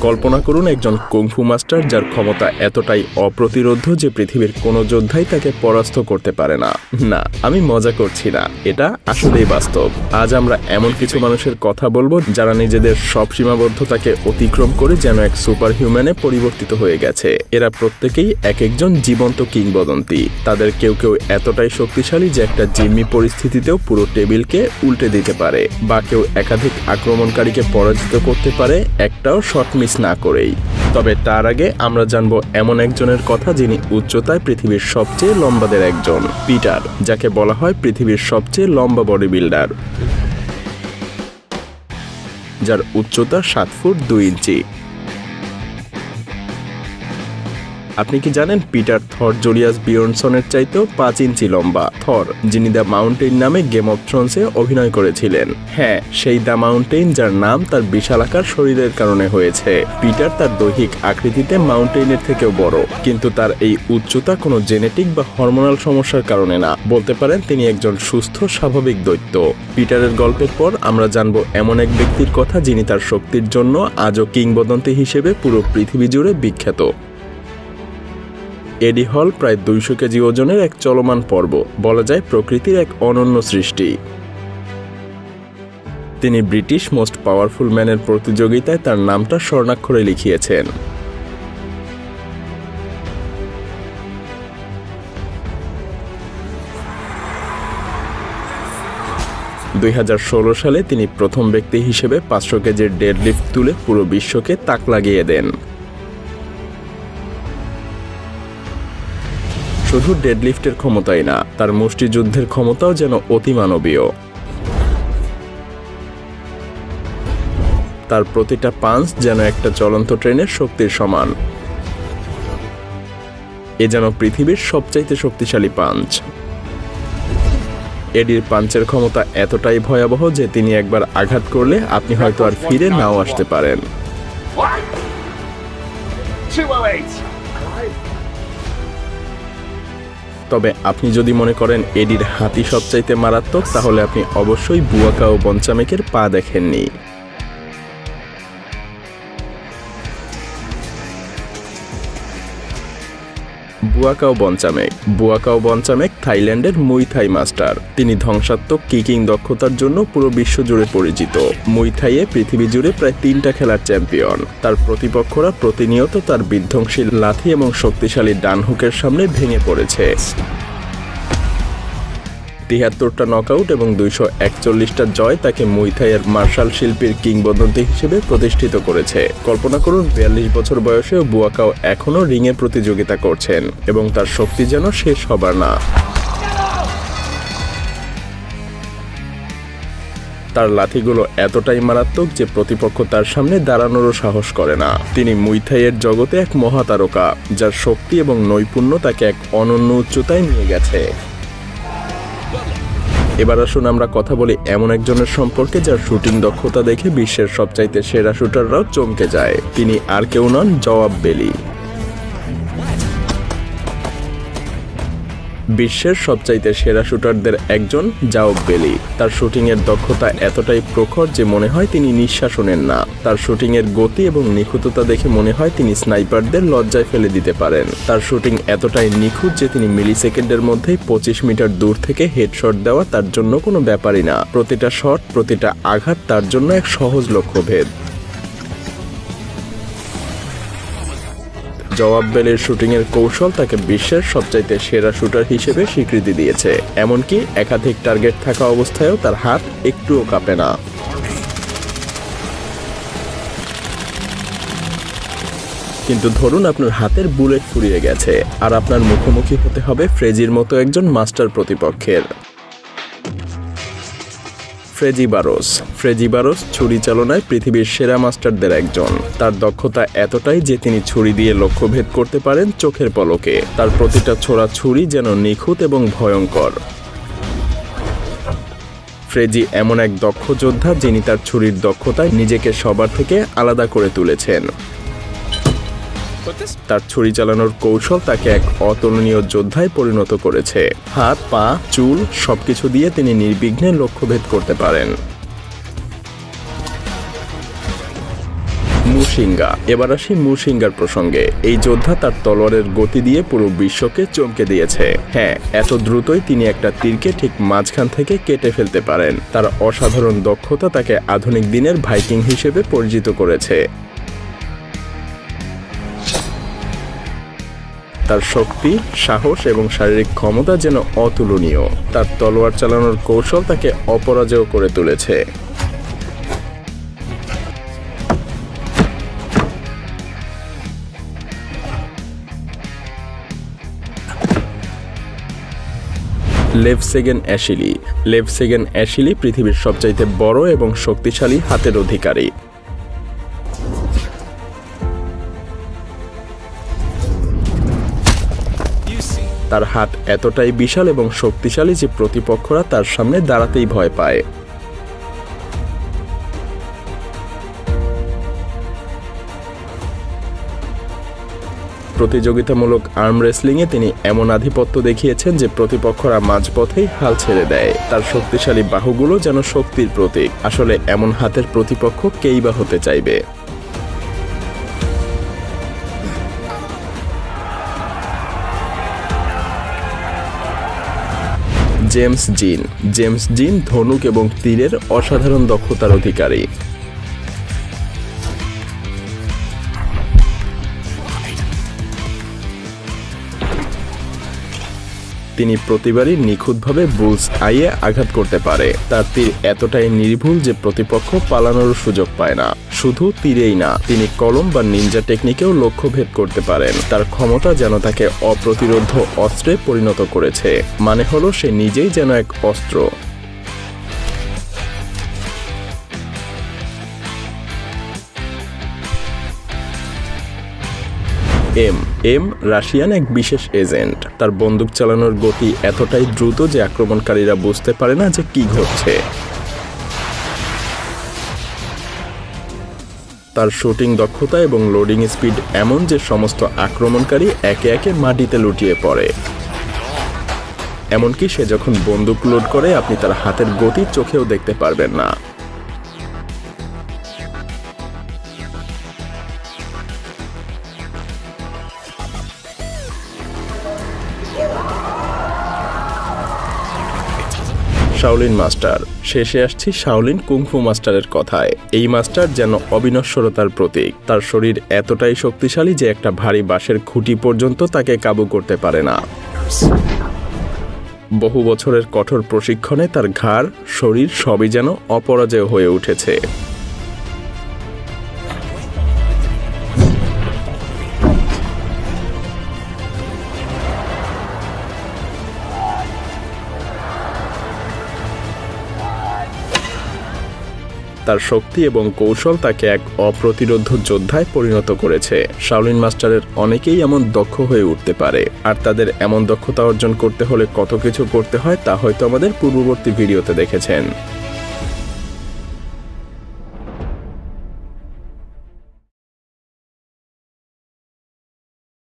কল্পনা করুন একজন kung fu master যার ক্ষমতা এতটাই অপ্রতিরোধ্য যে পৃথিবীর কোনো যোদ্ধাই তাকে পরাস্ত করতে পারে না। না, আমি মজা করছি না, এটা আসলেই বাস্তব। আজ আমরা এমন কিছু মানুষের কথা বলবো যারা নিজেদের সব সীমাবদ্ধতাকে অতিক্রম করে যেন এক সুপার হিউম্যানে পরিবর্তিত হয়ে গেছে। এরা প্রত্যেকেই এক একজন জীবন্ত কিংবদন্তি। তাদের কেউ কেউ এতটাই শক্তিশালী যে একটা জিম্মি পরিস্থিতিতেও পুরো টেবিলকে উল্টে দিতে পারে, বা কেউ একাধিক আক্রমণকারীকে পরাজিত করতে পারে একটাও শট মিস না করেই। তবে তার আগে আমরা জানবো এমন একজনের কথা যিনি উচ্চতায় পৃথিবীর সবচেয়ে লম্বাদের একজন, পিটার, যাকে বলা হয় পৃথিবীর সবচেয়ে লম্বা বডি বিল্ডার, যার উচ্চতা 7 ফুট 2 ইঞ্চি। আপনি কি জানেন পিটার থর জুলিয়াস বিয়র্নসনের চাইতেও 5 ইঞ্চি লম্বা। থর, যিনি দ্য মাউন্টেইন নামে গেম অফ থ্রোনসে অভিনয় করেছিলেন। হ্যাঁ, সেই দ্য মাউন্টেইন যার নাম তার বিশালাকার শরীরের কারণে হয়েছে। পিটার তার দৈহিক আকৃতিতে মাউন্টেইনের থেকেও বড়, কিন্তু তার এই উচ্চতা কোনো জেনেটিক বা হরমোনাল সমস্যার কারণে না। বলতে পারেন তিনি একজন সুস্থ স্বাভাবিক দৈত্য। পিটারের গল্পের পর আমরা জানবো এমন এক ব্যক্তির কথা যিনি তার শক্তির জন্য আজও কিংবদন্তি হিসেবে পুরো পৃথিবী জুড়ে বিখ্যাত। এডি হল প্রায় 200 কেজি ওজনের এক চলমান পর্ব, বলা যায় প্রকৃতির এক অনন্য সৃষ্টি। তিনি ব্রিটিশ মোস্ট পাওয়ারফুল ম্যানের প্রতিযোগিতায় তার নামটা স্বর্ণাক্ষরে লিখিয়েছেন। সালে তিনি প্রথম ব্যক্তি হিসেবে 500 কেজির ডেডলিফট তুলে পুরো বিশ্বকে তাক লাগিয়ে দেন। শুধু ডেডলিফটের ক্ষমতাই না, তার মুষ্টিযুদ্ধের ক্ষমতাও যেন অতিমানবীয়। তার প্রতিটা পাঞ্চ যেন একটা চলন্ত ট্রেনের শক্তির সমান। এ যেন পৃথিবীর সবচাইতে শক্তিশালী পাঞ্চ। এডির পাঞ্চের ক্ষমতা এতটাই ভয়াবহ যে তিনি একবার আঘাত করলে আপনি হয়তো আর ফিরে নাও আসতে পারেন। তবে আপনি যদি মনে করেন এডির হাতি সবচাইতে মারাত্মক, তাহলে আপনি অবশ্যই বুয়াকাও বঞ্চামেকের পা দেখেননি। বুয়াকাও বঞ্চামেক থাইল্যান্ডের মুই থাই মাস্টার। তিনি ধ্বংসাত্মক কিকিং দক্ষতার জন্য পুরো বিশ্ব জুড়ে পরিচিত। মুই থাইয়ে পৃথিবী জুড়ে প্রায় 3টা খেলার চ্যাম্পিয়ন। তার প্রতিপক্ষরা প্রতিনিয়ত তার বিধ্বংসী লাথি এবং শক্তিশালী ডান হুকের সামনে ভেঙে পড়েছে। 73টা নকআউট এবং 241টা জয় তাকে মুই থাইয়ের মার্শাল শিল্পীর কিংবদন্তি হিসেবে প্রতিষ্ঠিত করেছে। কল্পনা করুন 42 বছর বয়সেও বুয়াকাও এখনও রিংয়ে প্রতিযোগিতা করছেন এবং তার শক্তি যেন শেষ হবার না। তার লাথিগুলো এতটাই মারাত্মক যে প্রতিপক্ষ তার সামনে দাঁড়ানোরও সাহস করে না। তিনি মুই থাইয়ের জগতে এক মহাতারকা, যার শক্তি এবং নৈপুণ্য তাকে এক অনন্য উচ্চতায় নিয়ে গেছে। এবার আসুন আমরা কথা বলি এমন একজনের সম্পর্কে যার শুটিং দক্ষতা দেখে বিশ্বের সবচাইতে সেরা শুটাররাও চমকে যায়। তিনি আর কেউ নন, জওয়াব বেলি। বিশ্বের সবচাইতে সেরা শুটারদের একজন জওয়াব বেলি। তার শুটিংয়ের দক্ষতা এতটাই প্রখর যে মনে হয় তিনি নিঃশ্বাসও নেন না। তার শুটিংয়ের গতি এবং নিখুঁততা দেখে মনে হয় তিনি স্নাইপারদের লজ্জায় ফেলে দিতে পারেন। তার শুটিং এতটাই নিখুঁত যে তিনি মিলিসেকেন্ডের মধ্যেই 25 মিটার দূর থেকে হেডশট দেওয়া তার জন্য কোনো ব্যাপারই না। প্রতিটা শট, প্রতিটা আঘাত তার জন্য এক সহজ লক্ষ্যভেদ। জওয়াব বেলির শুটিংয়ের কৌশল তাকে বিশ্বের সবচাইতে সেরা শুটার হিসেবে স্বীকৃতি দিয়েছে। এমনকি একাধিক টার্গেট থাকা অবস্থায়ও তার হাত একটুও কাঁপে না। কিন্তু ধরুন আপনার হাতের বুলেট ফুরিয়ে গেছে আর আপনার মুখোমুখি হতে হবে ফ্রেজির মতো একজন মাস্টার প্রতিপক্ষের। ফ্রেজি বারোস ছুরি চালনায় পৃথিবীর সেরা মাস্টারদের একজন। তার দক্ষতা এতটাই যে তিনি ছুরি দিয়ে লক্ষ্যভেদ করতে পারেন চোখের পলকে। তার প্রতিটা ছোড়া ছুরি যেন নিখুঁত এবং ভয়ঙ্কর। ফ্রেজি এমন এক দক্ষ যোদ্ধা যিনি তার ছুরির দক্ষতায় নিজেকে সবার থেকে আলাদা করে তুলেছেন। তার ছুরি চালানোর কৌশল তাকে এক অতুলনীয় যোদ্ধায় পরিণত করেছে। হাত, পা, চুল সবকিছু দিয়ে তিনি নির্বিঘ্নে লক্ষ্যভেদ করতে পারেন। মুশিঙ্গা। এবার আসি মুশিঙ্গার প্রসঙ্গে। এই যোদ্ধা তার তলোয়ারের গতি দিয়ে পুরো বিশ্বকে চমকে দিয়েছে। হ্যাঁ, এত দ্রুতই তিনি একটা তীরকে ঠিক মাঝখান থেকে কেটে ফেলতে পারেন। তার অসাধারণ দক্ষতা তাকে আধুনিক দিনের ভাইকিং হিসেবে পরিচিত করেছে। তার শক্তি, সাহস এবং শারীরিক ক্ষমতা যেন অতুলনীয়। তার তলোয়ার চালানোর কৌশল তাকে অপরাজেয় করে তুলেছে। লেভসেগেন অ্যাশিলি। লেভসেগেন অ্যাশিলি পৃথিবীর সবচাইতে বড় এবং শক্তিশালী হাতের অধিকারী। তার হাত এতটাই বিশাল এবং শক্তিশালী যে প্রতিপক্ষরা তার সামনে দাঁড়াতেই ভয় পায়। প্রতিযোগিতামূলক আর্ম রেসলিংয়ে তিনি এমন আধিপত্য দেখিয়েছেন যে প্রতিপক্ষরা মাঝপথেই হাল ছেড়ে দেয়। তার শক্তিশালী বাহুগুলো যেন শক্তির প্রতীক। আসলে এমন হাতের প্রতিপক্ষ কেই বা হতে চাইবে। জেমস জিন। জেমস জিন ধনুক এবং তীরের অসাধারণ দক্ষতার অধিকারী। তিনি প্রতিবারই নিখুঁতভাবে বুলস আইয়ে আঘাত করতে পারে। তার তীর এতটাই নির্ভুল যে প্রতিপক্ষ পালানোর সুযোগ পায় না। শুধু তীরেই না, তিনি কলম বা নিনজা টেকনিকেও লক্ষ্যভেদ করতে পারেন। তার ক্ষমতা যেন তাকে অপ্রতিরোধ্য অস্ত্রে পরিণত করেছে। মানে হলো সে নিজেই যেন এক অস্ত্র। এম রাশিয়ান এক বিশেষ এজেন্ট। তার বন্দুক চালানোর গতি এতটাই দ্রুত যে আক্রমণকারীরা বুঝতে পারে না যে কি ঘটছে। তার শুটিং দক্ষতা এবং লোডিং স্পিড এমন যে সমস্ত আক্রমণকারী একে একে মাটিতে লুটিয়ে পড়ে। এমনকি সে যখন বন্দুক লোড করে আপনি তার হাতের গতি চোখেও দেখতে পারবেন না। শাওলিন মাস্টার। শেষে আসছি শাওলিন কুংফু মাস্টারের কথায়। এই মাস্টার যেন অবিনশ্বরতার প্রতীক। তার শরীর এতটাই শক্তিশালী যে একটা ভারী বাঁশের খুঁটি পর্যন্ত তাকে কাবু করতে পারে না। বহু বছরের কঠোর প্রশিক্ষণে তার ঘাড়, শরীর সবই যেন অপরাজেয় হয়ে উঠেছে। তার শক্তি এবং কৌশল তাকে এক অপ্রতিরোধ্য যোদ্ধায় পরিণত করেছে। শাওলিন মাস্টারের অনেকেই এমন দক্ষ হয়ে উঠতে পারে, আর তাদের এমন দক্ষতা অর্জন করতে হলে কত কিছু করতে হয় তা হয়তো আমাদের পূর্ববর্তী ভিডিওতে দেখেছেন।